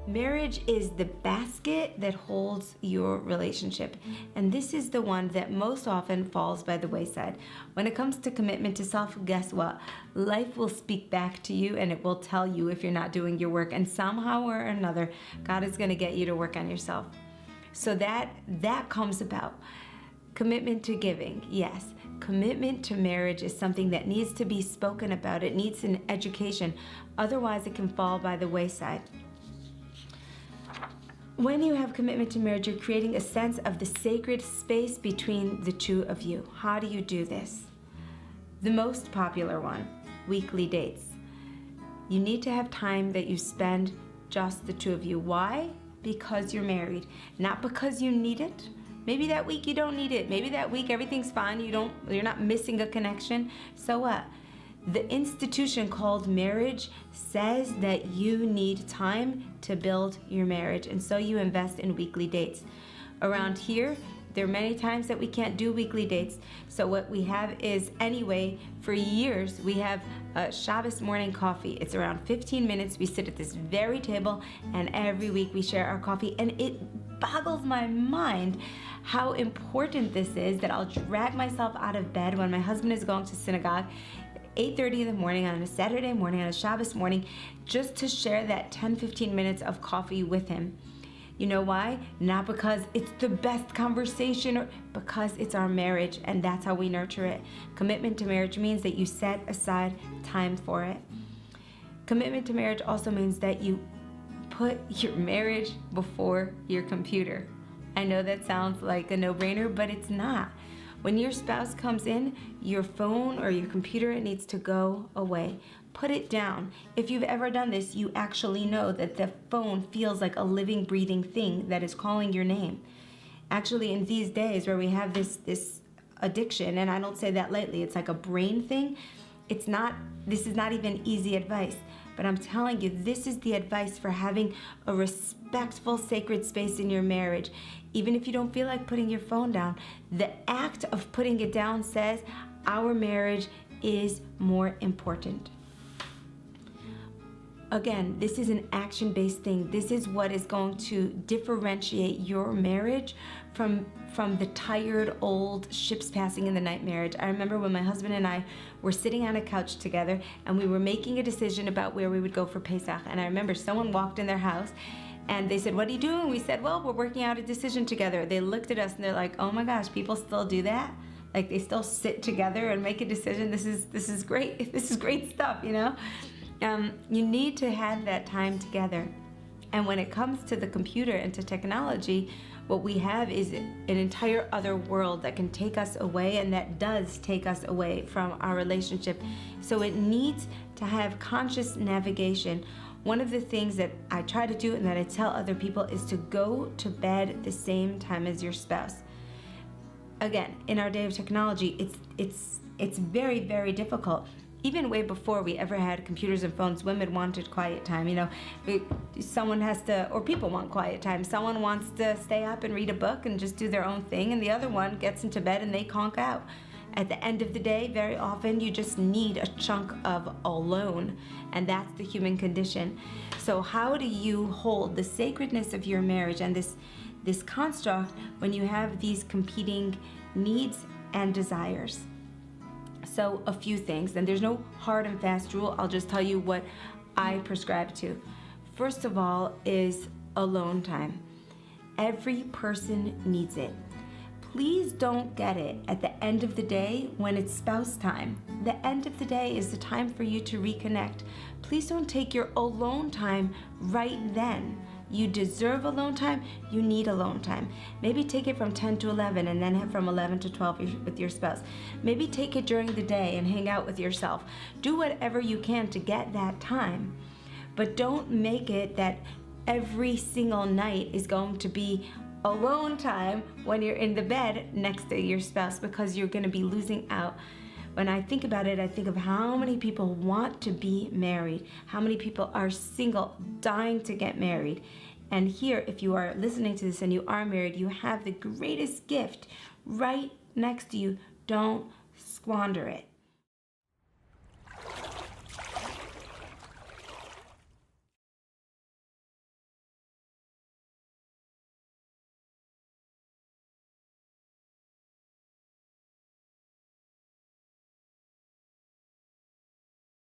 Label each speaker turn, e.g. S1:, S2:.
S1: Marriage is the basket that holds your relationship, and this is the one that most often falls by the wayside. When it comes to commitment to self, guess what? Life will speak back to you, and it will tell you if you're not doing your work, and somehow or another, God is going to get you to work on yourself. So that comes about. Commitment to giving, yes. Commitment to marriage is something that needs to be spoken about. It needs an education. Otherwise, it can fall by the wayside. When you have commitment to marriage, you're creating a sense of the sacred space between the two of you. How do you do this? The most popular one, weekly dates. You need to have time that you spend just the two of you. Why? Because you're married, not because you need it. Maybe that week you don't need it. Maybe that week everything's fine. You're not missing a connection. So what? The institution called marriage says that you need time to build your marriage, and so you invest in weekly dates. Around here, there are many times that we can't do weekly dates. So what we have is, anyway, for years, we have a Shabbos morning coffee. It's around 15 minutes. We sit at this very table, and every week we share our coffee, and it boggles my mind how important this is, that I'll drag myself out of bed when my husband is going to synagogue 8:30 in the morning on a Saturday morning, on a Shabbos morning, just to share that 10-15 minutes of coffee with him. You know why? Not because it's the best conversation, or because it's our marriage, and that's how we nurture it. Commitment to marriage means that you set aside time for it. Commitment to marriage also means that you put your marriage before your computer. I know that sounds like a no-brainer, but it's not. When your spouse comes in, your phone or your computer needs to go away. Put it down. If you've ever done this, you actually know that the phone feels like a living, breathing thing that is calling your name. Actually, in these days where we have this addiction, and I don't say that lightly, it's like a brain thing. This is not even easy advice, but I'm telling you, this is the advice for having a respectful, sacred space in your marriage. Even if you don't feel like putting your phone down, the act of putting it down says our marriage is more important. Again, this is an action-based thing. This is what is going to differentiate your marriage from the tired old ships passing in the night marriage. I remember when my husband and I were sitting on a couch together and we were making a decision about where we would go for Pesach. And I remember someone walked in their house and they said, "What are you doing?" We said, "Well, we're working out a decision together." They looked at us and they're like, "Oh my gosh, people still do that? Like they still sit together and make a decision? This is great. This is great stuff, you know?" You need to have that time together. And when it comes to the computer and to technology, what we have is an entire other world that can take us away, and that does take us away from our relationship. So it needs to have conscious navigation. One of the things that I try to do and that I tell other people is to go to bed at the same time as your spouse. Again, in our day of technology, it's very, very difficult. Even way before we ever had computers and phones, women wanted quiet time. You know, someone has to, or people want quiet time. Someone wants to stay up and read a book and just do their own thing, and the other one gets into bed and they conk out. At the end of the day, very often you just need a chunk of alone, and that's the human condition. So how do you hold the sacredness of your marriage and this construct when you have these competing needs and desires? So a few things, and there's no hard and fast rule. I'll just tell you what I prescribe to. First of all is alone time. Every person needs it. Please don't get it at the end of the day when it's spouse time. The end of the day is the time for you to reconnect. Please don't take your alone time right then. You deserve alone time, you need alone time. Maybe take it from 10 to 11 and then have from 11 to 12 with your spouse. Maybe take it during the day and hang out with yourself. Do whatever you can to get that time. But don't make it that every single night is going to be alone time when you're in the bed next to your spouse, because you're gonna be losing out. When I think about it, I think of how many people want to be married, how many people are single, dying to get married. And here, if you are listening to this and you are married, you have the greatest gift right next to you. Don't squander it.